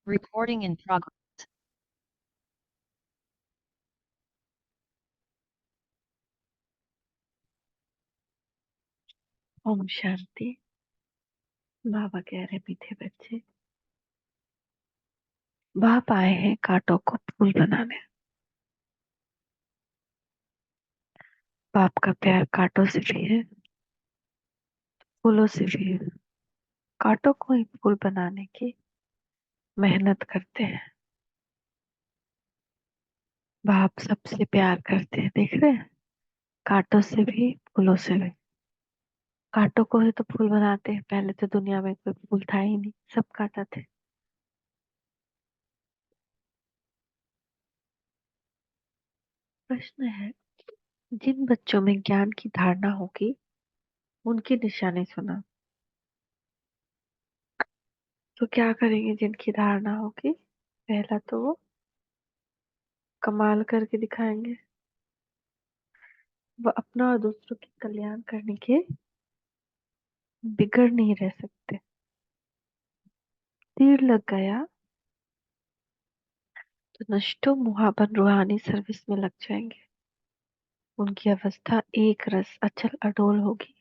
Recording in progress. Om Shanti. बाबा कह रहे मीठे बच्चे, बाप आए हैं कांटों को फूल बनाने। बाप का प्यार कांटों से भी है, फूलों से भी है। कांटों को ही फूल बनाने की मेहनत करते हैं। बाप सबसे प्यार करते हैं, देख रहे हैं, कांटों से भी फूलों से भी। कांटों को ही तो फूल बनाते हैं। पहले तो दुनिया में कोई फूल था ही नहीं, सब कांटा थे। प्रश्न है, जिन बच्चों में ज्ञान की धारणा होगी उनकी निशानी सुना, तो क्या करेंगे? जिनकी धारणा होगी पहला तो वो कमाल करके दिखाएंगे। वो अपना और दूसरों के कल्याण करने के बिगड़ नहीं रह सकते। तीर लग गया तो नष्टो मुहाबन रूहानी सर्विस में लग जाएंगे। उनकी अवस्था एक रस अचल अडोल होगी।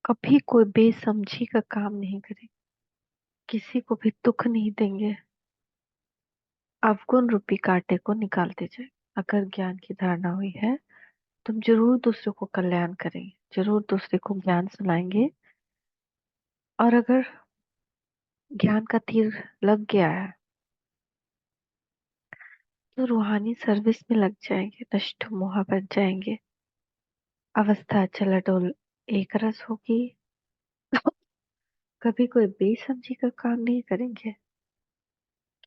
कभी कोई बेसमझी का काम नहीं करेंगे, किसी को भी दुख नहीं देंगे। अवगुण रूपी कांटे को निकालते जाए। अगर ज्ञान की धारणा हुई है, तुम जरूर दूसरों को कल्याण करेंगे, जरूर दूसरे को ज्ञान सुनाएंगे। और अगर ज्ञान का तीर लग गया है तो रूहानी सर्विस में लग जाएंगे, नष्ट मोहा बन जाएंगे। अवस्था चलाडोल एक रस होगी। कभी कोई बेसमझी का काम नहीं करेंगे,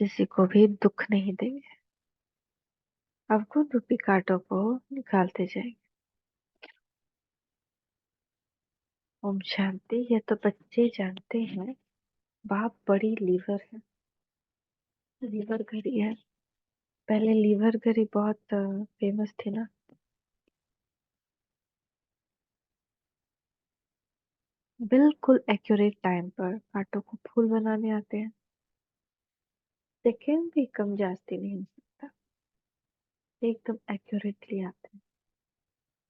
किसी को भी दुख नहीं देंगे। अवगुण रूपी कांटों को निकालते जाएंगे। ओम शांति। ये तो बच्चे जानते हैं, बाप बड़ी लीवर है, लीवर घड़ी है। पहले लीवर घड़ी बहुत फेमस थी ना। बिल्कुल एक्यूरेट टाइम पर कांटों को फूल बनाने आते हैं। सेकेंड भी कम जास्ती नहीं हो सकता, एकदम एक्यूरेटली आते हैं।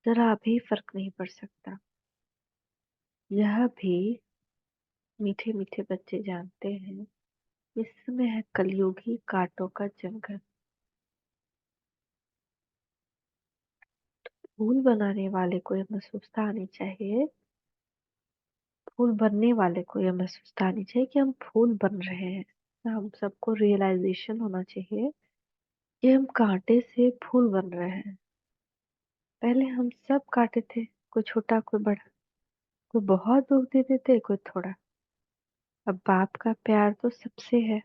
जरा भी फर्क नहीं पड़ सकता। यह भी मीठे मीठे बच्चे जानते हैं, इस समय है कलयुगी कांटों का जंगल। फूल बनाने वाले को यह महसूसता आनी चाहिए, फूल बनने वाले को यह महसूसता आनी चाहिए कि हम फूल बन रहे हैं। हम सबको रियलाइजेशन होना चाहिए कि हम कांटे से फूल बन रहे हैं। पहले हम सब कांटे थे, कोई छोटा कोई बड़ा, कोई बहुत दुख देते थे, कोई थोड़ा। अब बाप का प्यार तो सबसे है,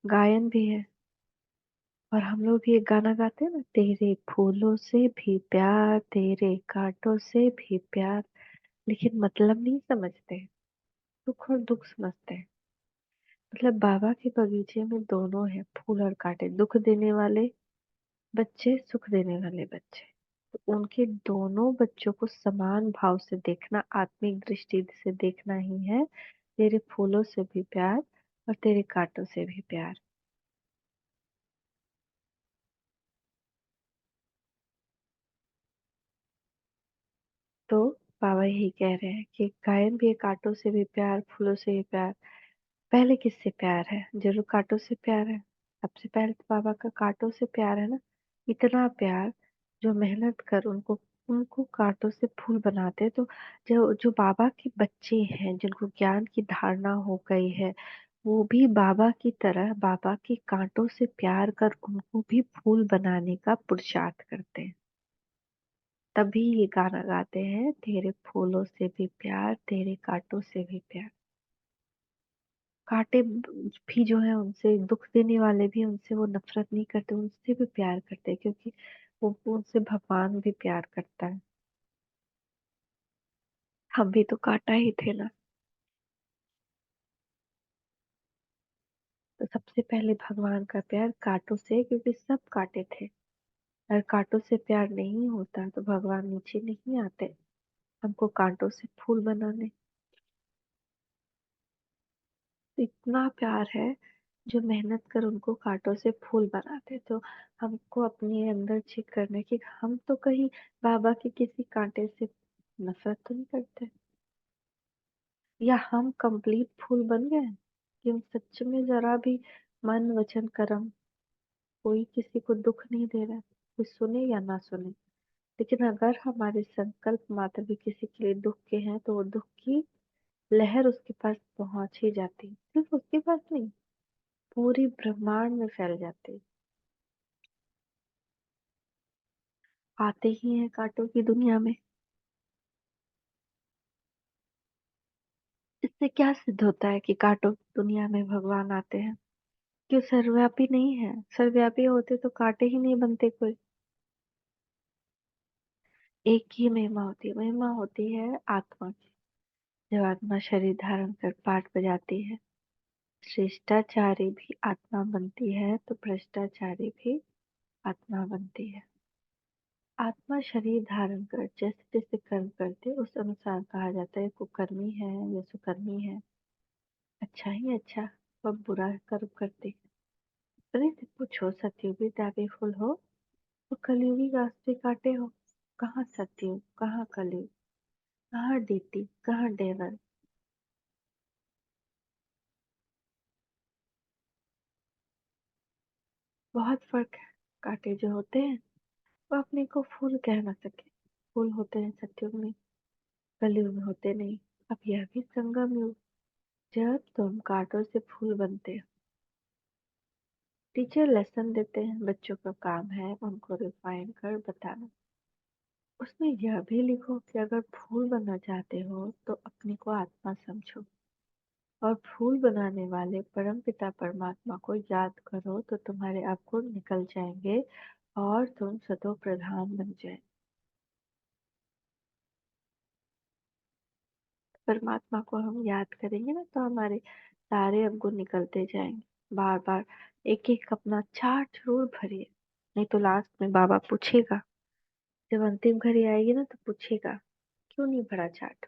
गायन भी है। और हम लोग भी एक गाना गाते हैं ना, तेरे फूलों से भी प्यार, तेरे कांटों से भी प्यार। लेकिन मतलब नहीं समझते, सुख और दुख समझते हैं। मतलब बाबा के बगीचे में दोनों है, फूल और कांटे, दुख देने वाले बच्चे, सुख देने वाले बच्चे। तो उनके दोनों बच्चों को समान भाव से देखना, आत्मिक दृष्टि से देखना ही है। तेरे फूलों से भी प्यार और तेरे कांटों से भी प्यार। तो बाबा यही कह रहे हैं कि गायन भी है, कांटों से भी प्यार, फूलों से भी प्यार। पहले किससे प्यार है? जरूर कांटों से प्यार है। सबसे पहले तो बाबा का कांटों से प्यार है ना। इतना प्यार जो मेहनत कर उनको उनको कांटों से फूल बनाते हैं। तो जो जो बाबा के बच्चे हैं, जिनको ज्ञान की धारणा हो गई है, वो भी बाबा की तरह बाबा के कांटों से प्यार कर उनको भी फूल बनाने का पुरुषार्थ करते हैं। तभी ये गाना गाते हैं, तेरे फूलों से भी प्यार, तेरे कांटों से भी प्यार। कांटे भी जो है, उनसे दुख देने वाले भी, उनसे वो नफरत नहीं करते, उनसे भी प्यार करते हैं, क्योंकि वो उनसे भगवान भी प्यार करता है। हम भी तो कांटा ही थे ना। तो सबसे पहले भगवान का प्यार कांटों से, क्योंकि सब कांटे थे। अगर कांटों से प्यार नहीं होता तो भगवान नीचे नहीं आते। हमको कांटों से फूल बनाने, इतना प्यार है जो मेहनत कर उनको कांटों से फूल बनाते। तो हमको अपने अंदर चेक करना है कि हम तो कहीं बाबा के किसी कांटे से नफरत तो नहीं करते, या हम कंप्लीट फूल बन गए हैं कि हम सच में जरा भी मन वचन कर्म कोई किसी को दुख नहीं दे रहा है, कोई सुने या ना सुने। लेकिन अगर हमारे संकल्प मात्र भी किसी के लिए दुख के हैं तो वो दुख की लहर उसके पास पहुंच ही जाती, सिर्फ उसके पास नहीं, पूरी ब्रह्मांड में फैल जाती। आते ही हैं कांटों की दुनिया में। इससे क्या सिद्ध होता है कि कांटों की दुनिया में भगवान आते हैं? क्यों सर्वव्यापी नहीं है? सर्वव्यापी होते तो कांटे ही नहीं बनते कोई। एक ही महिमा होती है, महिमा होती है आत्मा की। जब आत्मा शरीर धारण कर पाठ बजाती है, शिष्टाचारी भी आत्मा बनती है तो भ्रष्टाचारी भी आत्मा बनती है। आत्मा शरीर धारण कर जैसे जैसे कर्म करते उस अनुसार कहा जाता है कुकर्मी है या सुकर्मी है, अच्छा ही अच्छा व बुरा कर्म करते। अरे पूछो सतयुगी त्यागी फूल हो तो कलयुगी रास्ते काटे हो। कहाँ सतयुग, कहाँ कलयुग, कहाँ डीटी, कहाँ डेवर। बहुत फर्क है। कांटे जो होते हैं वो अपने को फूल कह ना सके, फूल होते हैं सतयुग में, कलयुग में होते नहीं। अब यह भी संगम युग, जब तुम कांटों से फूल बनते हो। टीचर लेसन देते हैं, बच्चों का काम है उनको रिफाइन कर बताना। उसमें यह भी लिखो कि अगर फूल बनना चाहते हो तो अपने को आत्मा समझो और फूल बनाने वाले परम पिता परमात्मा को याद करो तो तुम्हारे आप गुण निकल जाएंगे और तुम सतो प्रधान बन जाए। परमात्मा को हम याद करेंगे ना तो हमारे सारे अवगुण निकलते जाएंगे। बार बार एक एक अपना चार्ट जरूर भरिए, नहीं तो लास्ट में बाबा पूछेगा, जब अंतिम घड़ी आएगी ना तो पूछेगा क्यों नहीं भरा चार्ट।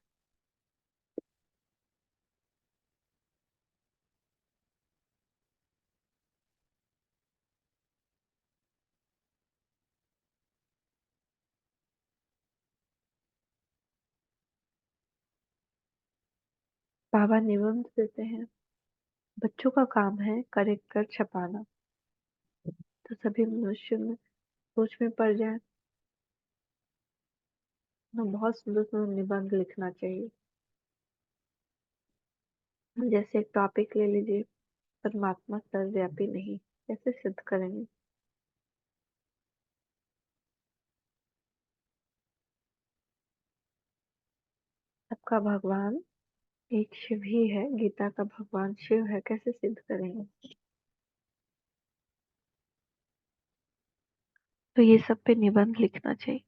बाबा निबंध देते हैं, बच्चों का काम है करेक्ट कर छपाना। तो सभी मनुष्य में सोच में पड़ जाए तो बहुत सुंदर सुंदर निबंध लिखना चाहिए। जैसे एक टॉपिक ले लीजिए, परमात्मा सर्वव्यापी नहीं, कैसे सिद्ध करेंगे? सबका भगवान एक शिव ही है, गीता का भगवान शिव है, कैसे सिद्ध करेंगे? तो ये सब पे निबंध लिखना चाहिए।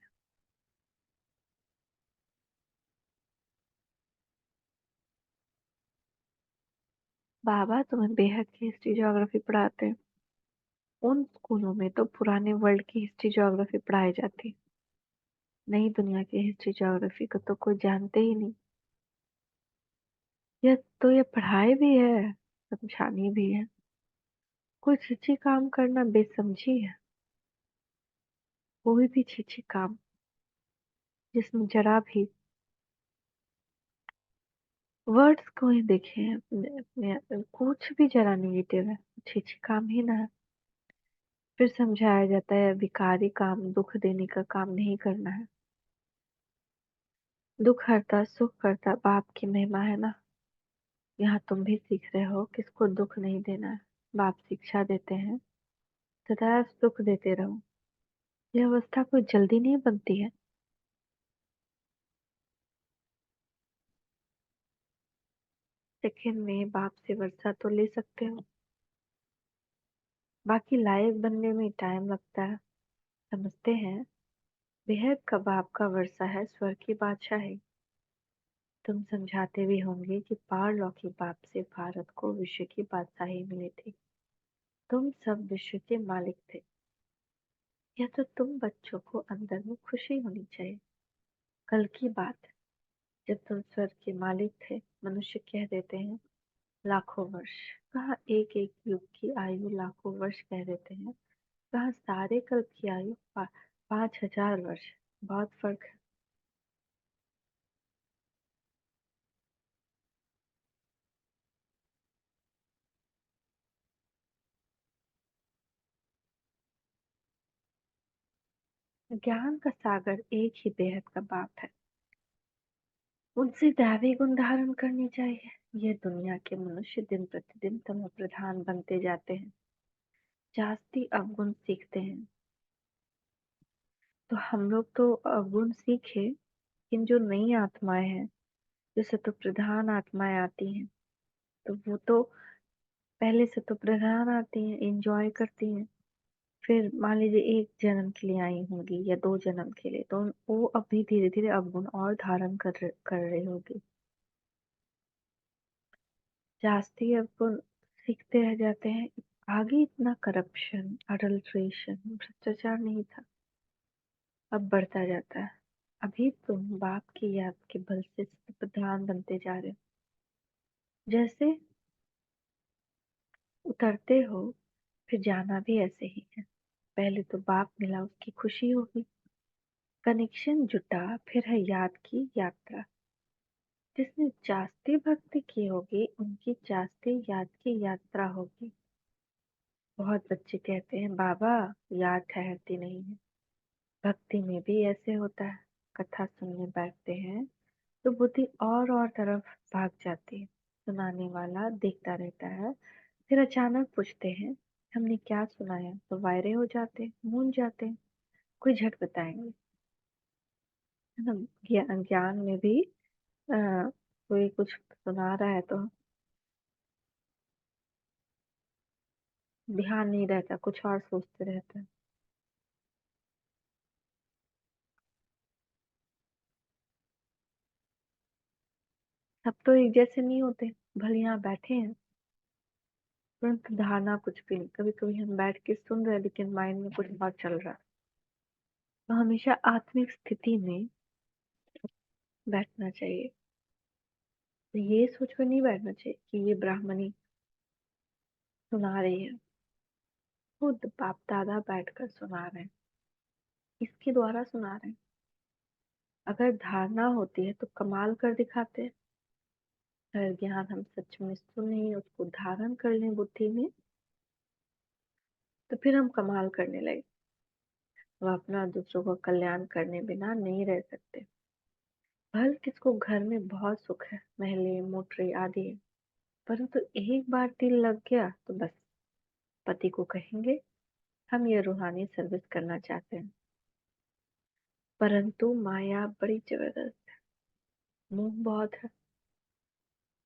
बाबा तुम्हें बेहद की हिस्ट्री ज्योग्राफी पढ़ाते हैं। उन स्कूलों में तो पुराने वर्ल्ड की हिस्ट्री ज्योग्राफी पढ़ाई जाती, नई दुनिया की हिस्ट्री ज्योग्राफी को तो कोई जानते ही नहीं। ये पढ़ाई भी है, समझानी भी है। कोई छिछी काम करना बेसमझी है। कोई भी छिछी काम जिसमें जरा भी वर्ड्स को ही देखे अपने कुछ भी जरा निगेटिव है, छिछी काम ही ना है। फिर समझाया जाता है विकारी काम, दुख देने का काम नहीं करना है। दुख हरता सुख करता बाप की महिमा है ना। यहाँ तुम भी सीख रहे हो किसको दुख नहीं देना है। बाप शिक्षा देते हैं सदैव सुख देते रहो। यह अवस्था कोई जल्दी नहीं बनती है। सेकंड में बाप से वर्षा तो ले सकते हो, बाकी लायक बनने में टाइम लगता है। समझते हैं बेहद का बाप का वर्षा है स्वर की बादशाही। तुम समझाते भी होंगे कि पारलौकिक बाप से भारत को विश्व की बादशाही मिली थी। तुम सब विश्व के मालिक थे। यह तो तुम बच्चों को अंदर में खुशी होनी चाहिए। कल की बात है, जब तुम स्वर्ग के मालिक थे, मनुष्य कह देते हैं लाखों वर्ष। कहाँ एक एक युग की आयु लाखों वर्ष कह देते हैं, कहाँ सारे कल्प की आयु 5,000 वर्ष। बहुत फर्क है। ज्ञान का सागर एक ही बेहद का बाप है। उनसे दैवी गुण धारण करनी चाहिए। ये दुनिया के मनुष्य दिन प्रतिदिन तमो प्रधान बनते जाते हैं, जास्ती अवगुण सीखते हैं। तो हम लोग तो अवगुण सीखे, लेकिन जो नई आत्माएं हैं, जो सतो प्रधान आत्माएं आती हैं, तो वो तो पहले सतो प्रधान आती हैं, एंजॉय करती हैं। फिर मान लीजिए एक जन्म के लिए आई होंगी या 2 जन्म के लिए, तो वो अभी धीरे धीरे अवगुण और धारण कर रही होगी। जास्ती अवगुण सीखते रह जाते हैं। आगे इतना करप्शन, अडल्ट्रेशन, भ्रष्टाचार नहीं था, अब बढ़ता जाता है। अभी तुम बाप की याद के बल से प्रधान बनते जा रहे हो। जैसे उतरते हो, फिर जाना भी ऐसे ही है। पहले तो बाप मिला, उसकी खुशी होगी, कनेक्शन जुटा, फिर है याद की यात्रा। जिसने जास्ती भक्ति की होगी, उनकी जास्ती याद की यात्रा होगी। बहुत बच्चे कहते हैं बाबा याद ठहरती नहीं है। भक्ति में भी ऐसे होता है। कथा सुनने बैठते हैं तो बुद्धि और तरफ भाग जाती है। सुनाने वाला देखता रहता है, फिर अचानक पूछते हैं हमने क्या सुनाया, तो वायरे हो जाते हैं, मूंझ जाते हैं। कोई झट बताएंगे, है ना। ज्ञान में भी कोई कुछ सुना रहा है तो ध्यान नहीं रहता, कुछ और सोचते रहते हैं। सब तो एक जैसे नहीं होते। भले यहाँ बैठे हैं, परंतु धारणा कुछ भी नहीं। कभी कभी हम बैठ के सुन रहे हैं, लेकिन माइंड में कुछ और चल रहा है। तो हमेशा आत्मिक स्थिति में बैठना चाहिए। तो ये सोच कर नहीं बैठना चाहिए कि ये ब्राह्मणी सुना रही है। खुद बाप दादा बैठकर सुना रहे हैं, इसके द्वारा सुना रहे हैं। अगर धारणा होती है तो कमाल कर दिखाते हैं। अगर ज्ञान हम सच में सुने, उसको धारण कर लें बुद्धि में, तो फिर हम कमाल करने लगे। वह अपना दूसरों का कल्याण करने बिना नहीं रह सकते। भले किसको घर में बहुत सुख है, महले मोटरे आदि है, परंतु एक बार दिल लग गया तो बस पति को कहेंगे हम ये रूहानी सर्विस करना चाहते हैं। परंतु माया बड़ी जबरदस्त है, मोह बहुत है।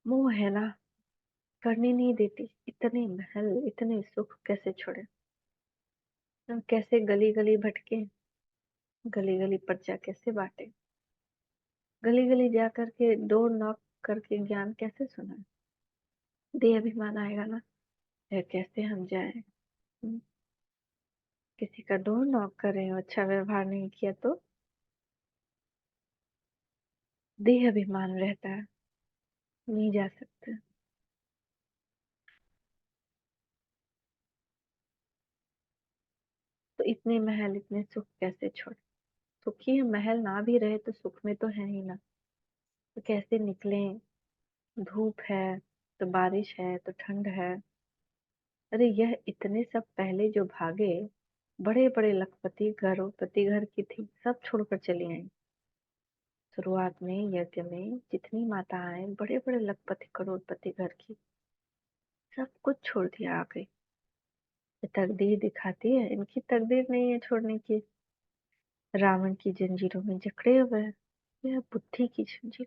मोह है ना, करने नहीं देती। इतने महल, इतने सुख कैसे छोड़े। हम कैसे गली गली भटके, गली गली पर्चा कैसे बांटे, गली गली जा करके डोर नॉक करके ज्ञान कैसे सुना। देह अभिमान आएगा ना, फिर कैसे हम जाए। किसी का डोर नॉक कर रहे हो, अच्छा व्यवहार नहीं किया तो देह अभिमान रहता है, नहीं जा सकते। तो इतने महल, इतने सुख कैसे छोड़े। सुखी महल ना भी रहे तो सुख में तो है ही ना। तो कैसे निकले। धूप है तो बारिश है तो ठंड है। अरे यह इतने सब पहले जो भागे, बड़े बड़े लखपति घरों घर की थी, सब छोड़कर चली आई। शुरुआत में यज्ञ में जितनी माताएं बड़े बड़े लखपति करोड़पति घर की, सब कुछ छोड़ दिया आ गई। ये तकदीर दिखाती है, इनकी तकदीर नहीं है छोड़ने की। रावण की जंजीरों में जकड़े हुए हैं। यह बुद्धि की जंजीर,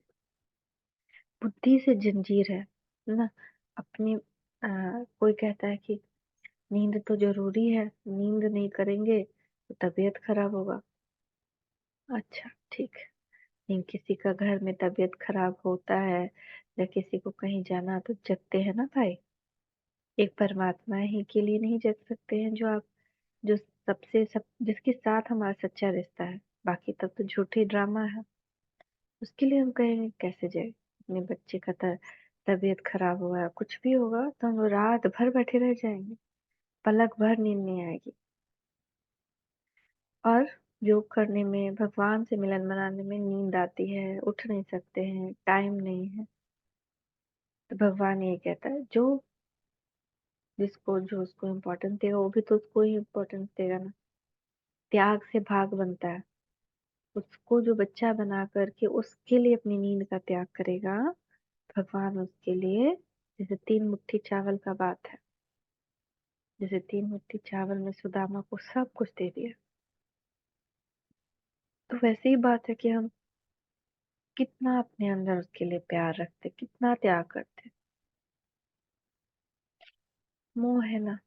बुद्धि से जंजीर है ना। अपनी कोई कहता है कि नींद तो जरूरी है, नींद नहीं करेंगे तो तबीयत खराब होगा। अच्छा ठीक है, लेकिन किसी का घर में तबीयत खराब होता है या किसी को कहीं जाना, तो जगते हैं ना भाई। एक परमात्मा ही के लिए नहीं जग सकते हैं, जो आप, जो सबसे सब जिसके साथ हमारा सच्चा रिश्ता है। बाकी तब तो झूठी ड्रामा है। उसके लिए हम कहेंगे कैसे जाए, अपने बच्चे का तबीयत खराब हुआ है, कुछ भी होगा तो हम रात भर बैठे रह जाएंगे, पलक भर नींद नहीं आएगी। और योग करने में, भगवान से मिलन मनाने में नींद आती है, उठ नहीं सकते हैं, टाइम नहीं है, तो भगवान ये कहता है जो जिसको जो उसको इम्पोर्टेंस देगा वो भी तो उसको ही इम्पोर्टेंस देगा ना। त्याग से भाग बनता है। उसको जो बच्चा बना करके उसके लिए अपनी नींद का त्याग करेगा, भगवान उसके लिए, जैसे 3 मुट्ठी चावल का बात है, जैसे 3 मुट्ठी चावल में सुदामा को सब कुछ दे दिया, तो वैसे ही बात है कि हम कितना अपने अंदर उसके लिए प्यार रखते, कितना त्याग करते। मोह है ना।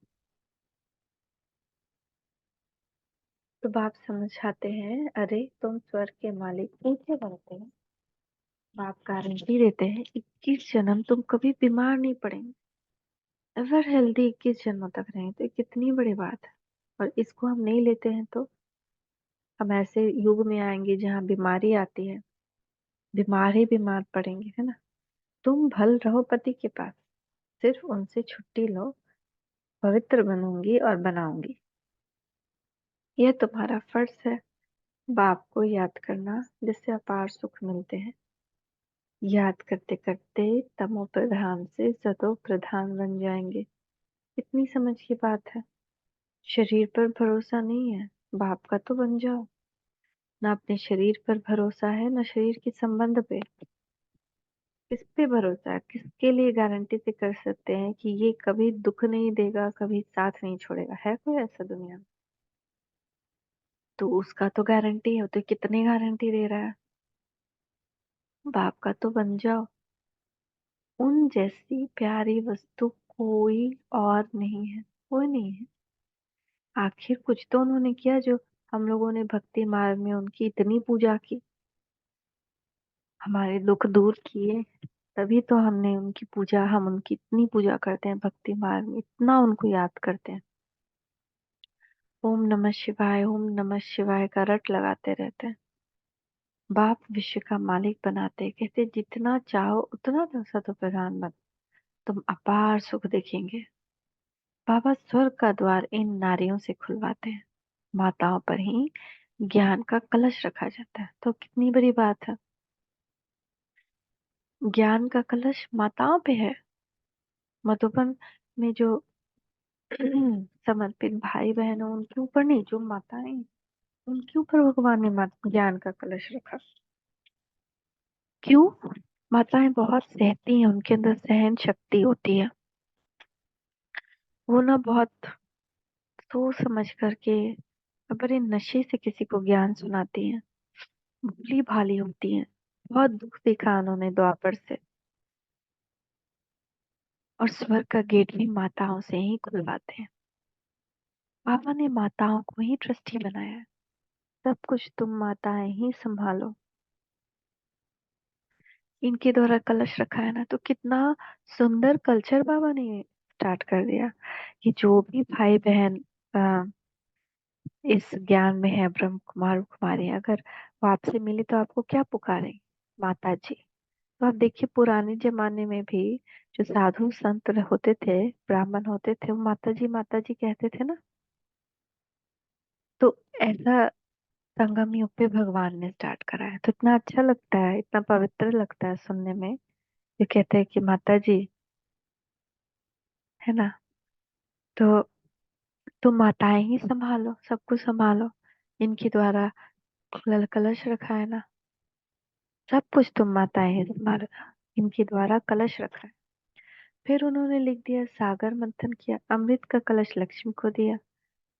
तो बाप समझाते हैं, अरे तुम स्वर्ग के मालिक ऊंचे बनते हैं। बाप गारंटी देते हैं 21 जन्म तुम कभी बीमार नहीं पड़ेंगे, एवर हेल्दी 21 जन्मों तक रहें, तो ये कितनी बड़ी बात है। और इसको हम नहीं लेते हैं तो हम ऐसे युग में आएंगे जहाँ बीमारी आती है, बीमार ही बीमार पड़ेंगे, है ना। तुम भल रहो पति के पास, सिर्फ उनसे छुट्टी लो, पवित्र बनूंगी और बनाऊंगी। यह तुम्हारा फर्ज है, बाप को याद करना, जिससे अपार सुख मिलते हैं। याद करते करते तमो प्रधान से सतो प्रधान बन जाएंगे। इतनी समझ की बात है। शरीर पर भरोसा नहीं है, बाप का तो बन जाओ। ना अपने शरीर पर भरोसा है, ना शरीर के संबंध पे। किस पे भरोसा है, किसके लिए गारंटी से कर सकते हैं कि ये कभी दुख नहीं देगा, कभी साथ नहीं छोड़ेगा, है कोई ऐसा दुनिया में? तो उसका तो गारंटी है, वो तो कितनी गारंटी दे रहा है। बाप का तो बन जाओ। उन जैसी प्यारी वस्तु कोई और नहीं है, कोई नहीं है। आखिर कुछ तो उन्होंने किया जो हम लोगों ने भक्ति मार्ग में उनकी इतनी पूजा की, हमारे दुख दूर किए, तभी तो हमने उनकी पूजा, हम उनकी इतनी पूजा करते हैं भक्ति मार्ग में, इतना उनको याद करते हैं। ओम नमः शिवाय, ओम नमः शिवाय का रट लगाते रहते हैं। बाप विश्व का मालिक बनाते हैं, कहते जितना चाहो उतना तो सतो प्रधान बन, तुम अपार सुख देखेंगे। बाबा स्वर्ग का द्वार इन नारियों से खुलवाते हैं। माताओं पर ही ज्ञान का कलश रखा जाता है, तो कितनी बड़ी बात है। ज्ञान का कलश माताओं पे है। मधुबन में जो समर्पित भाई बहन हो उनके ऊपर नहीं, जो माताएं, उनके ऊपर भगवान ने ज्ञान का कलश रखा। क्यों? माताएं बहुत सहती हैं, उनके अंदर सहन शक्ति होती है। वो ना बहुत सोच समझ करके बड़े नशे से किसी को ज्ञान सुनाती हैं, भोली भाली होती हैं। बहुत दुख देखा उन्होंने द्वापर से। और स्वर्ग का गेट भी माताओं से ही खुलवाते हैं। बाबा ने माताओं को ही ट्रस्टी बनाया है। सब कुछ तुम माताएं ही संभालो। इनके द्वारा कलश रखा है ना, तो कितना सुंदर कल्चर बाबा ने स्टार्ट कर दिया कि जो भी भाई बहन इस ज्ञान में है, ब्रह्म कुमार कुमारी, अगर वो आपसे मिले तो आपको क्या पुकारें? माता जी। तो आप देखिए पुराने जमाने में भी जो साधु संत होते थे, ब्राह्मण होते थे, वो माता जी कहते थे ना। तो ऐसा संगम युग पे भगवान ने स्टार्ट करा है, तो इतना अच्छा लगता है, इतना पवित्र लगता है सुनने में। ये कहते हैं कि माता जी, है ना। तो तुम माताएं ही संभालो, सब कुछ संभालो। इनके द्वारा कलश रखा है ना, सब कुछ तुम माताएं ही संभालो। इनके द्वारा कलश रखा है। फिर उन्होंने लिख दिया, सागर मंथन किया, अमृत का कलश लक्ष्मी को दिया।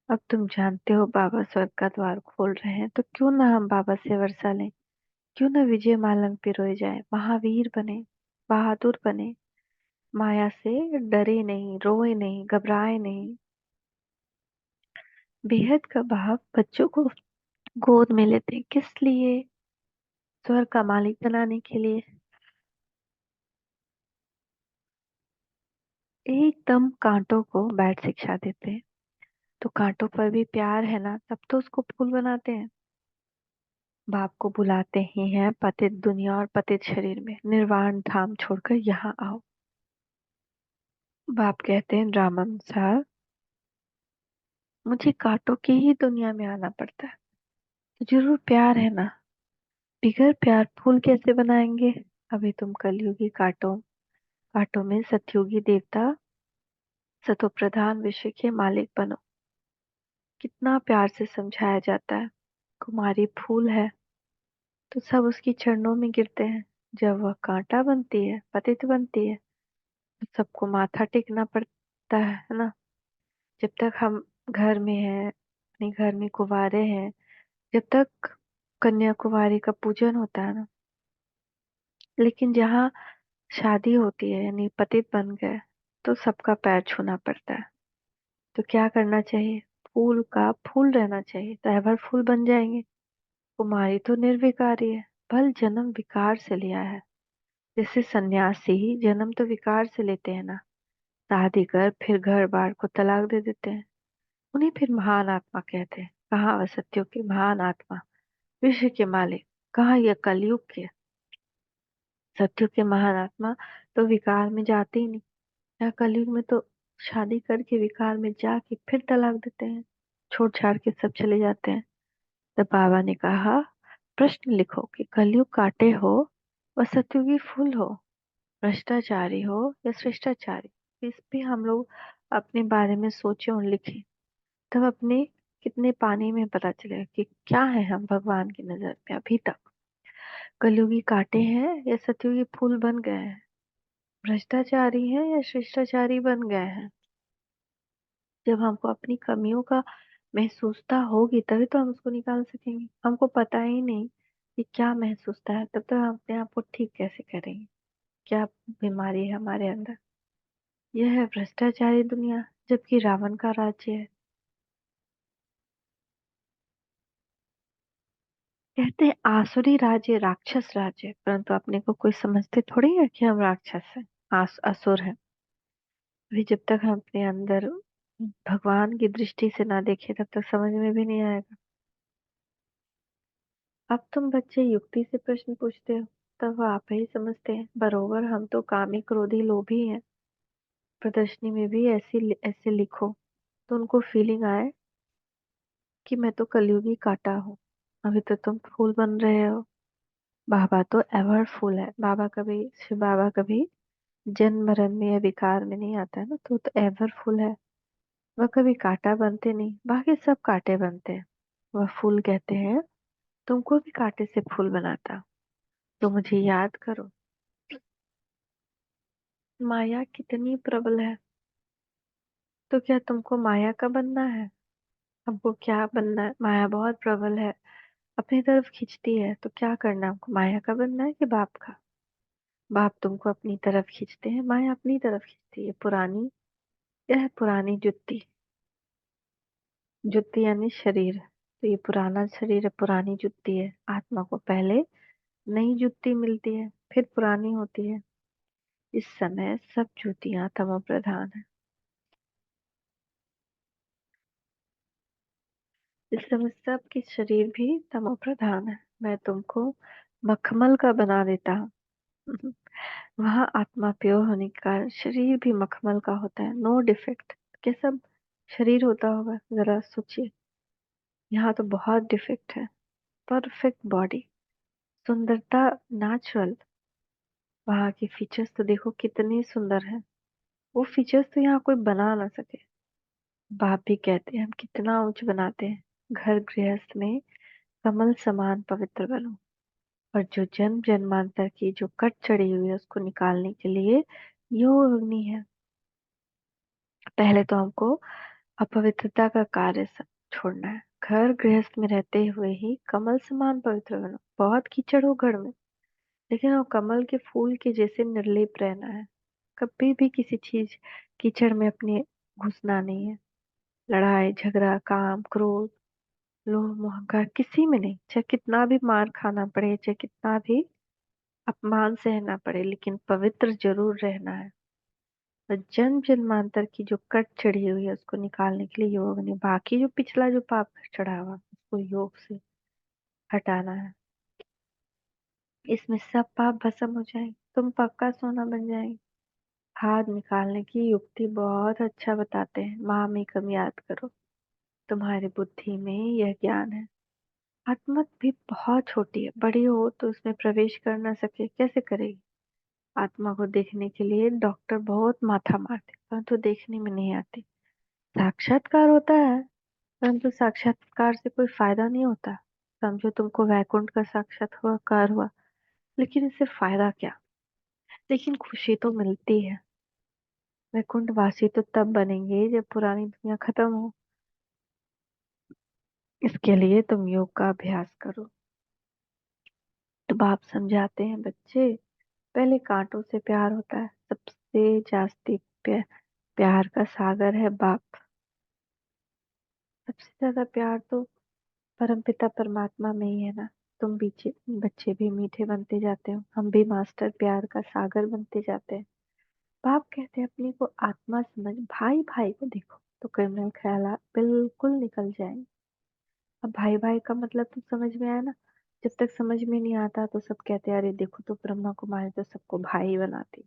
अब तुम जानते हो बाबा स्वर्ग का द्वार खोल रहे हैं, तो क्यों ना हम बाबा से वर्षा लें, क्यों ना विजय मालन पिरोए जाए, महावीर बने, बहादुर बने, माया से डरे नहीं, रोए नहीं, घबराए नहीं। बेहद का भाव बच्चों को गोद में लेते, किस लिए? स्वर्ग का मालिक बनाने के लिए। एकदम कांटों को बैठ शिक्षा देते हैं। तो कांटों पर भी प्यार है ना, तब तो उसको फूल बनाते हैं। बाप को बुलाते ही हैं पतित दुनिया और पतित शरीर में, निर्वाण धाम छोड़कर यहाँ आओ। बाप कहते हैं ड्रामानुसार मुझे कांटों की ही दुनिया में आना पड़ता है, तो जरूर प्यार है ना, बिगर प्यार फूल कैसे बनाएंगे। अभी तुम कलयुगी कांटों कांटों में सतयुगी देवता सतो प्रधान विषय के मालिक बनो। कितना प्यार से समझाया जाता है, कुमारी फूल है तो सब उसकी चरणों में गिरते हैं। जब वह कांटा बनती है, पतित बनती है, तो सबको माथा टेकना पड़ता है ना। जब तक हम घर में हैं, अपने घर में कुंवारे हैं, जब तक कन्या कुमारी का पूजन होता है ना, लेकिन जहाँ शादी होती है यानी पतित बन गए, तो सबका पैर छूना पड़ता है। तो क्या करना चाहिए, फूल का फूल रहना चाहिए, तो एवर फूल बन जाएंगे। कुमारी तो निर्विकारी है, भल जन्म विकार से लिया है। जैसे सन्यासी जन्म तो विकार से लेते हैं ना, शादी कर फिर घर बार को तलाक दे देते हैं, उन्हें फिर महान आत्मा कहते हैं। कहाँ वह सत्यों के महान आत्मा, विश्व के मालिक, कहाँ यह कलयुग के सत्यों के महान आत्मा, तो विकार में जाते ही नहीं। या कलयुग में तो शादी करके विकार में जाके फिर तलाक देते हैं, छोड़ छाड़ के सब चले जाते हैं। तब बाबा ने कहा प्रश्न लिखो कि कलयुग काटे हो व सत्युगी फूल हो, भ्रष्टाचारी हो या श्रेष्ठाचारी। इस पे हम लोग अपने बारे में सोचे और लिखे, तब अपने कितने पानी में पता चलेगा कि क्या है हम भगवान की नजर में अभी तक। कलयुगी काटे हैं या सतयुगी फूल बन गए हैं, भ्रष्टाचारी हैं या शिष्टाचारी बन गए हैं। जब हमको अपनी कमियों का महसूसता होगी तभी तो हम उसको निकाल सकेंगे। हमको पता ही नहीं कि क्या महसूसता है, तब तक हम अपने आप को ठीक कैसे करेंगे, क्या बीमारी है हमारे अंदर। यह है भ्रष्टाचारी दुनिया, जबकि रावण का राज्य है। कहते हैं आसुरी राज्य राक्षस राज्य, परंतु अपने को कोई समझते थोड़ी है कि हम राक्षस हैं, असुर हैं। अभी जब तक हम अपने अंदर भगवान की दृष्टि से ना देखें तब तक समझ में भी नहीं आएगा। अब तुम बच्चे युक्ति से प्रश्न पूछते हो, तब वो आप ही समझते हैं। बरोबर हम तो कामी क्रोधी लोभी हैं। प्रदर्शनी में भी ऐसे लिखो तो उनको फीलिंग आए कि मैं तो कलयुगी काटा हूँ। अभी तो तुम फूल बन रहे हो। बाबा तो एवर फूल है। बाबा कभी शिव बाबा कभी जन्म मरण में या विकार में नहीं आता है ना, तो वो तो एवर फूल है। वह कभी कांटा बनते नहीं, बाकी सब कांटे बनते हैं। वह फूल कहते हैं तुमको भी कांटे से फूल बनाता, तो मुझे याद करो। माया कितनी प्रबल है, तो क्या तुमको माया का बनना है। हमको क्या बनना है, माया बहुत प्रबल है, अपनी तरफ खींचती है। तो क्या करना है हमको, माया का बनना है कि बाप का। बाप तुमको अपनी तरफ खींचते हैं, माया अपनी तरफ खींचती है। पुरानी, यह है पुरानी जुत्ती। जुत्ती यानी शरीर, तो ये पुराना शरीर है, पुरानी जुत्ती है। आत्मा को पहले नई जुत्ती मिलती है, फिर पुरानी होती है। इस समय सब जूतियां तमो प्रधान है। इस समय सबके शरीर भी तमो प्रधान है। मैं तुमको मखमल का बना देता हूँ। वहाँ आत्मा प्योर होने के कारण शरीर भी मखमल का होता है, नो डिफेक्ट। कैसा शरीर होता होगा जरा सोचिए। यहाँ तो बहुत डिफेक्ट है। परफेक्ट बॉडी, सुंदरता नेचुरल। वहाँ के फीचर्स तो देखो कितने सुंदर हैं। वो फीचर्स तो यहाँ कोई बना ना सके। बाप भी कहते हैं हम कितना उच्च बनाते हैं। घर गृहस्थ में कमल समान पवित्र बनो। और जो जन्म जन्मांतर की जो कट चढ़ी हुई है उसको निकालने के लिए योग अग्नि है। पहले तो हमको अपवित्रता का कार्य छोड़ना है। घर गृहस्थ में रहते हुए ही कमल समान पवित्र बनो। बहुत कीचड़ हो घर में, लेकिन वो कमल के फूल के जैसे निर्लेप रहना है। कभी भी किसी चीज कीचड़ में अपने घुसना नहीं है। लड़ाई झगड़ा काम क्रोध लोभ मोह अहंकार किसी में नहीं। चाहे कितना भी मार खाना पड़े, चाहे कितना भी अपमान सहना पड़े, लेकिन पवित्र जरूर रहना है। और जन्म जन्मांतर की जो कट चढ़ी हुई है उसको निकालने के लिए योग नहीं, बाकी जो पिछला जो पाप चढ़ा हुआ उसको योग से हटाना है। इसमें सब पाप भस्म हो जाएंगे, तुम पक्का सोना बन जाएंगे। खाद निकालने की युक्ति बहुत अच्छा बताते हैं, महामेकम याद करो। तुम्हारी बुद्धि में यह ज्ञान है। आत्मा भी बहुत छोटी है, बड़ी हो तो उसमें प्रवेश कर न सके कैसे करेगी। आत्मा को देखने के लिए डॉक्टर बहुत माथा मारते परंतु देखने में नहीं आती। साक्षात्कार होता है परंतु साक्षात्कार से कोई फायदा नहीं होता। समझो तुमको वैकुंठ का साक्षात्कार हुआ, लेकिन इससे फायदा क्या। लेकिन खुशी तो मिलती है। वैकुंठ वासी तो तब बनेंगे जब पुरानी दुनिया खत्म हो। इसके लिए तुम योग का अभ्यास करो। तो बाप समझाते हैं, बच्चे पहले कांटों से प्यार होता है, सबसे जास्ती प्यार का सागर है बाप। सबसे ज्यादा प्यार तो परमपिता परमात्मा में ही है ना। तुम बीचे बच्चे भी मीठे बनते जाते हो, हम भी मास्टर प्यार का सागर बनते जाते हैं। बाप कहते हैं अपने को आत्मा समझ, भाई भाई को देखो तो क्रिमिनल ख्याल बिल्कुल निकल जाएंगे। अब भाई भाई का मतलब तो समझ में आया ना। जब तक समझ में नहीं आता तो सब कहते हैं अरे देखो तो ब्रह्मा कुमारी तो सबको भाई बनाती।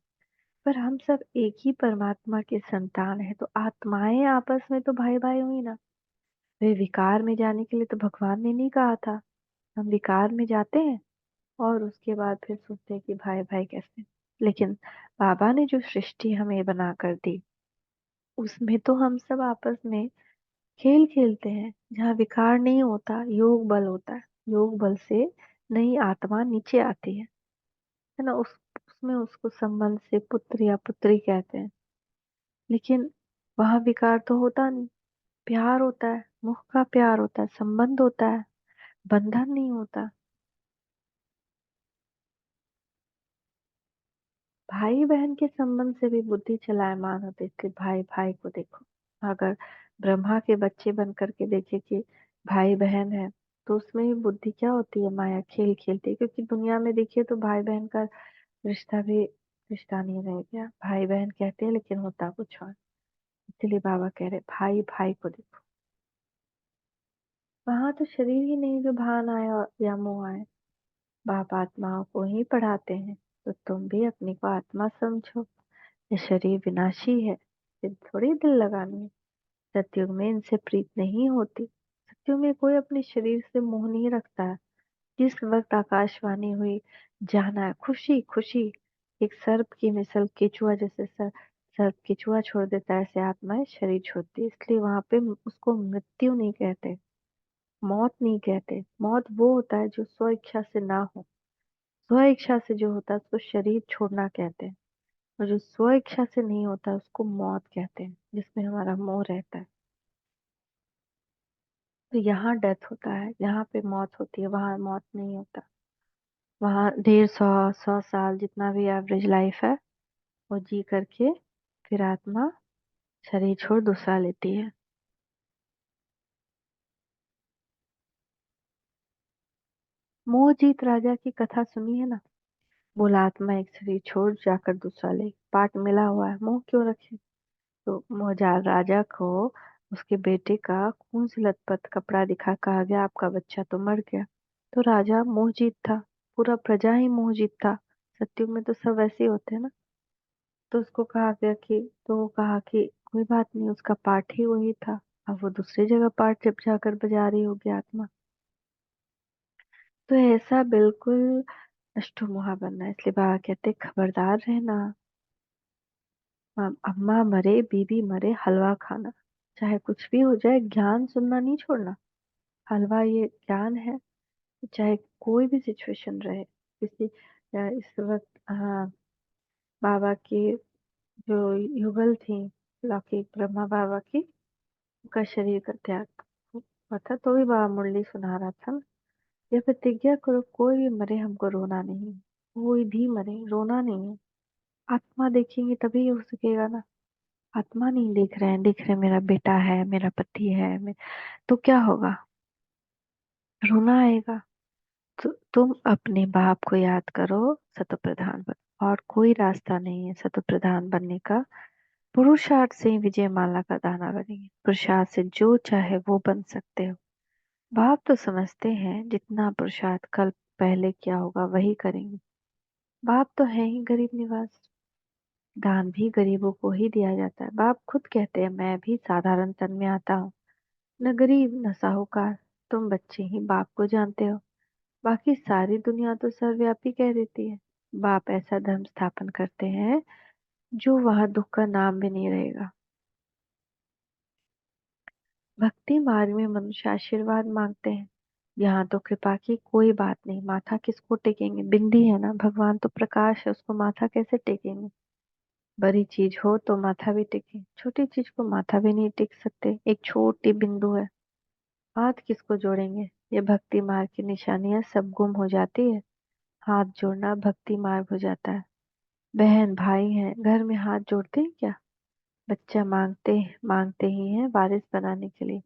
पर हम सब एक ही परमात्मा के संतान है, तो आत्माएं आपस में तो भाई भाई हुई ना। वे विकार में जाने के लिए तो भगवान ने नहीं कहा था। हम विकार में जाते हैं और उसके बाद फिर सोचते हैं कि भाई भाई कैसे। लेकिन बाबा ने जो सृष्टि हमें बना कर दी, उसमें तो हम सब आपस में खेल खेलते हैं। जहाँ विकार नहीं होता, योग बल होता है। योग बल से नई आत्मा नीचे आती है ना। उसमें उसको संबंध से पुत्र या पुत्री कहते हैं। लेकिन वहां विकार तो होता नहीं, प्यार होता है, मुख का प्यार होता है, संबंध होता है, बंधन नहीं होता। भाई बहन के संबंध से भी बुद्धि चलायमान होती है, इसलिए भाई भाई को देखो। अगर ब्रह्मा के बच्चे बन करके देखे कि भाई बहन है, तो उसमें भी बुद्धि क्या होती है, माया खेल खेलती है। क्योंकि दुनिया में देखिए तो भाई बहन का रिश्ता भी रिश्ता नहीं रह गया। भाई बहन कहते हैं लेकिन होता कुछ और। इसलिए बाबा कह रहे भाई भाई को देखो। वहां तो शरीर ही नहीं जो भान आए या मोह आए। बाप आत्माओं को ही पढ़ाते हैं, तो तुम भी अपने को आत्मा समझो। ये शरीर विनाशी है, फिर थोड़ी दिल लगानी है। सतयुग में इनसे प्रीत नहीं होती। सतयुग में कोई अपने शरीर से मोह नहीं रखता है। जिस वक्त आकाशवाणी हुई, जाना है खुशी खुशी। एक सर्प की मिसल, केचुआ जैसे सर्प केचुआ छोड़ देता है, ऐसे आत्माएं शरीर छोड़ती है। इसलिए वहां पे उसको मृत्यु नहीं कहते, मौत नहीं कहते। मौत वो होता है जो स्व इच्छा से ना हो। स्व इच्छा से जो होता है उसको शरीर छोड़ना कहते हैं। और जो स्व इच्छा से नहीं होता उसको मौत कहते हैं, जिसमें हमारा मोह रहता है। तो यहाँ डेथ होता है, यहाँ पे मौत होती है, वहां मौत नहीं होता। वहां 150 100 साल जितना भी एवरेज लाइफ है वो जी करके फिर आत्मा शरीर छोड़ दूसरा लेती है। मोहजीत राजा की कथा सुनी है ना। बोला आत्मा एक शरीर छोड़ जाकर दूसरा ले, पार्ट मिला हुआ है, मोह क्यों रखे। तो मोहजाल राजा को उसके बेटे का खून से लथपथ कपड़ा दिखा कहा गया आपका बच्चा तो मर गया। तो राजा मोहजीत था, पूरा प्रजा ही मोहजीत था। सत्युग में तो सब वैसे ही होते हैं ना। तो उसको कहा गया कि, तो वो कहा कि कोई बात नहीं, उसका पाठ ही वही था। अब वो दूसरी जगह पाठ जब जाकर बजा रही होगी आत्मा। तो ऐसा बिल्कुल अष्टो मुहा बनना है। इसलिए बाबा कहते खबरदार रहना। अम्मा मरे बीबी मरे हलवा खाना। चाहे कुछ भी हो जाए ज्ञान सुनना नहीं छोड़ना। हलवा ये ज्ञान है। चाहे कोई भी सिचुएशन रहे, किसी इस वक्त हाँ, बाबा की जो युगल थी, लौकिक ब्रह्मा बाबा की, उनका शरीर का त्याग हुआ था तो भी बाबा मुरली सुना रहा था। यह प्रतिज्ञा करो कोई भी मरे हमको रोना नहीं। कोई भी मरे रोना नहीं है। आत्मा देखेंगे तभी हो सकेगा ना। आत्मा नहीं देख रहे हैं, देख रहे हैं मेरा बेटा है, मेरा पति है, तो क्या होगा, रोना आएगा। तो तुम अपने बाप को याद करो, सतो प्रधान बनो। और कोई रास्ता नहीं है सतो प्रधान बनने का। पुरुषार्थ से ही विजय माला का दाना बनेंगे। पुरुषार्थ से जो चाहे वो बन सकते हो। बाप तो समझते हैं जितना पुरुषार्थ कल्प पहले क्या होगा वही करेंगे। बाप तो है ही गरीब निवास, दान भी गरीबों को ही दिया जाता है। बाप खुद कहते हैं मैं भी साधारण तन में आता हूँ, न गरीब न साहूकार, तुम बच्चे ही बाप को जानते हो, बाकी सारी दुनिया तो सर्वव्यापी कह देती है। बाप ऐसा धर्म स्थापन करते हैं जो वहां दुख का नाम भी नहीं रहेगा। भक्ति मार्ग में मनुष्य आशीर्वाद मांगते हैं, यहाँ तो कृपा की कोई बात नहीं, माथा किसको टेकेंगे, बिंदी है ना, भगवान तो प्रकाश है, उसको माथा कैसे टेकेंगे। बड़ी चीज हो तो माथा भी टेके, छोटी चीज को माथा भी नहीं टेक सकते, एक छोटी बिंदु है, हाथ किसको जोड़ेंगे। ये भक्ति मार्ग की निशानियां सब गुम हो जाती है, हाथ जोड़ना भक्ति मार्ग हो जाता है। बहन भाई हैं, घर में हाथ जोड़ते हैं क्या। बच्चा मांगते मांगते ही है वारिस बनाने के लिए,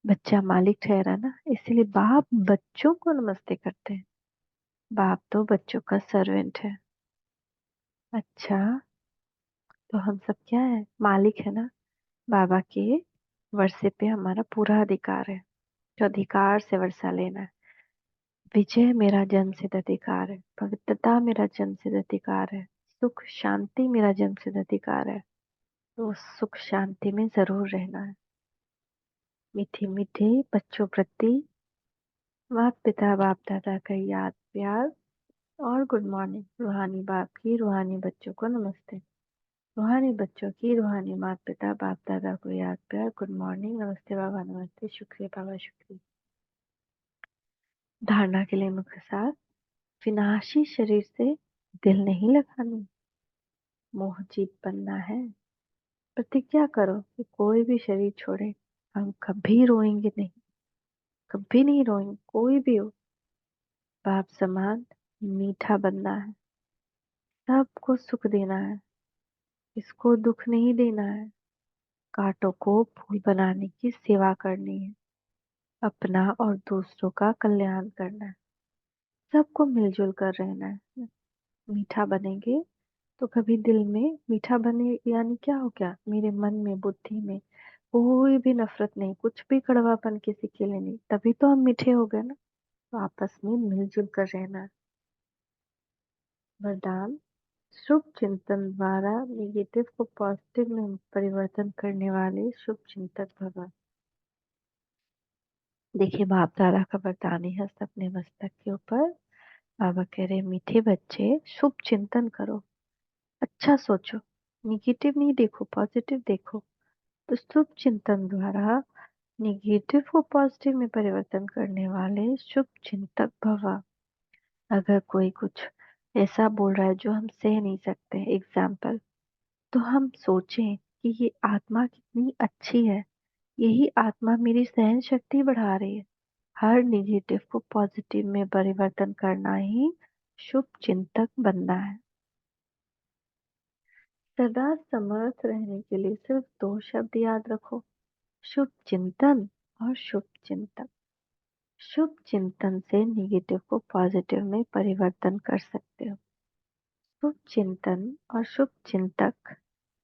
बच्चा मालिक ठहरा ना, इसलिए बाप बच्चों को नमस्ते करते हैं। बाप तो बच्चों का सर्वेंट है। अच्छा, तो हम सब क्या है, मालिक है ना। बाबा के वर्षे पे हमारा पूरा अधिकार है, तो अधिकार से वर्षा लेना है। विजय मेरा जन्मसिद्ध अधिकार है, पवित्रता मेरा जन्मसिद्ध अधिकार है, सुख शांति मेरा जन्मसिद्ध अधिकार है, तो उस सुख शांति में जरूर रहना है। मीठे मीठे बच्चों प्रति माता पिता बाप दादा का याद प्यार और गुड मॉर्निंग। रूहानी बाप की रूहानी बच्चों को नमस्ते, रूहानी बच्चों की रूहानी माता पिता बाप दादा को याद प्यार गुड मॉर्निंग, नमस्ते बाबा, नमस्ते, शुक्रिया बाबा, शुक्रिया। धारणा के लिए मुख्य सार, विनाशी शरीर से दिल नहीं लगानी, मोह जीत बनना है। प्रतिज्ञा करो कि कोई भी शरीर छोड़े हम कभी रोएंगे नहीं, कभी नहीं रोएंगे, कोई भी हो। बाप समान मीठा बनना है, सबको सुख देना है, इसको दुख नहीं देना है। कांटों को फूल बनाने की सेवा करनी है, अपना और दूसरों का कल्याण करना है, सबको मिलजुल कर रहना है। मीठा बनेंगे तो कभी दिल में मीठा बने, यानी क्या हो गया, मेरे मन में बुद्धि में कोई भी नफरत नहीं, कुछ भी कड़वापन किसी के लिए नहीं, तभी तो हम मीठे हो गए ना। तो आपस में मिलजुल कर रहना है। वरदान, शुभ चिंतन द्वारा नेगेटिव को पॉजिटिव में परिवर्तन करने वाले शुभ चिंतक भव। देखिए बाप दादा का वरदान ही है अपने मस्तक के ऊपर। बाबा कह रहे मीठे बच्चे शुभ चिंतन करो, अच्छा सोचो, निगेटिव नहीं देखो, पॉजिटिव देखो। तो शुभ चिंतन द्वारा निगेटिव को पॉजिटिव में परिवर्तन करने वाले शुभ चिंतक भव। अगर कोई कुछ ऐसा बोल रहा है जो हम सह नहीं सकते, एग्जाम्पल, तो हम सोचें कि ये आत्मा कितनी अच्छी है, यही आत्मा मेरी सहन शक्ति बढ़ा रही है। हर निगेटिव को पॉजिटिव में परिवर्तन करना ही शुभ चिंतक बनना है। सदा समर्थ रहने के लिए सिर्फ दो शब्द याद रखो, शुभ चिंतन और शुभ चिंतक। शुभ चिंतन से निगेटिव को पॉजिटिव में परिवर्तन कर सकते हो। शुभ चिंतन और शुभ चिंतक,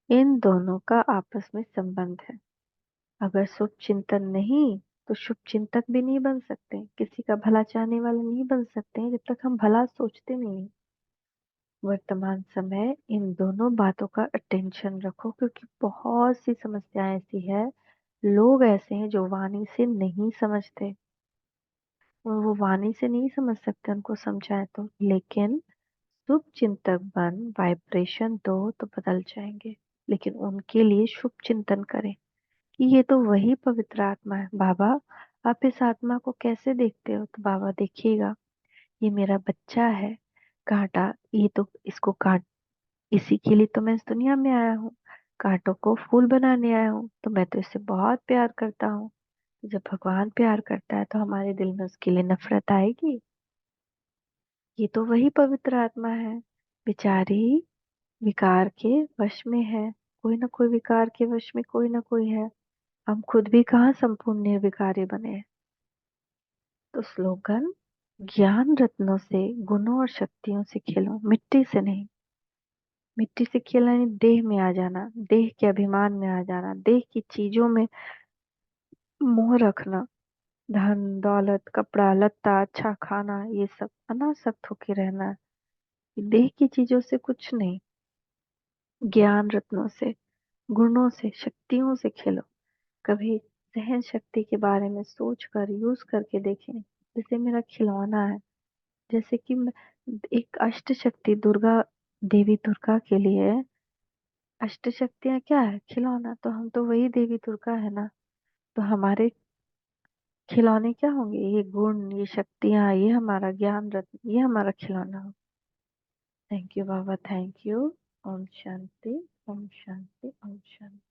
इन दोनों का आपस में संबंध है। अगर शुभ चिंतन नहीं तो शुभ चिंतक भी नहीं बन सकते, किसी का भला चाहने वाले नहीं बन सकते हैं जब तक हम भला सोचते नहीं। वर्तमान समय इन दोनों बातों का अटेंशन रखो, क्योंकि बहुत सी समस्याएं ऐसी है, लोग ऐसे हैं जो वाणी से नहीं समझते, और वो वाणी से नहीं समझ सकते उनको समझाए तो, लेकिन शुभ चिंतक बन वाइब्रेशन दो तो बदल जाएंगे। लेकिन उनके लिए शुभ चिंतन करें कि ये तो वही पवित्र आत्मा है। बाबा आप इस आत्मा को कैसे देखते हो, तो बाबा देखिएगा, ये मेरा बच्चा है, कांटा, ये तो इसको काट, इसी के लिए तो मैं इस दुनिया में आया हूँ, कांटों को फूल बनाने आया हूँ, तो मैं तो इससे बहुत प्यार करता हूँ। जब भगवान प्यार करता है तो हमारे दिल में उसके लिए नफरत आएगी। ये तो वही पवित्र आत्मा है, बेचारी विकार के वश में है, कोई ना कोई विकार के वश में कोई ना कोई है। हम खुद भी कहाँ संपूर्ण निर्विकारी बने हैं। तो स्लोगन, ज्ञान रत्नों से गुणों और शक्तियों से खेलो, मिट्टी से नहीं। मिट्टी से खेलना यानी देह में आ जाना, देह के अभिमान में आ जाना, देह की चीजों में मोह रखना, धन दौलत कपड़ा लत्ता अच्छा खाना ये सब अनासक्त होके रहना है। देह की चीजों से कुछ नहीं, ज्ञान रत्नों से, गुणों से, शक्तियों से खेलो। कभी सहन शक्ति के बारे में सोच कर यूज करके देखें, जैसे मेरा खिलौना है। जैसे कि एक अष्ट शक्ति दुर्गा, देवी दुर्गा के लिए अष्ट शक्तियां क्या है? खिलौना। तो हम तो वही देवी दुर्गा है ना। तो हमारे खिलौने क्या होंगे? ये गुण, ये शक्तियां, ये हमारा ज्ञान रत्न, ये हमारा खिलौना हो। थैंक यू बाबा, थैंक यू। ओम शांति, ओम शांति, ओम शांति।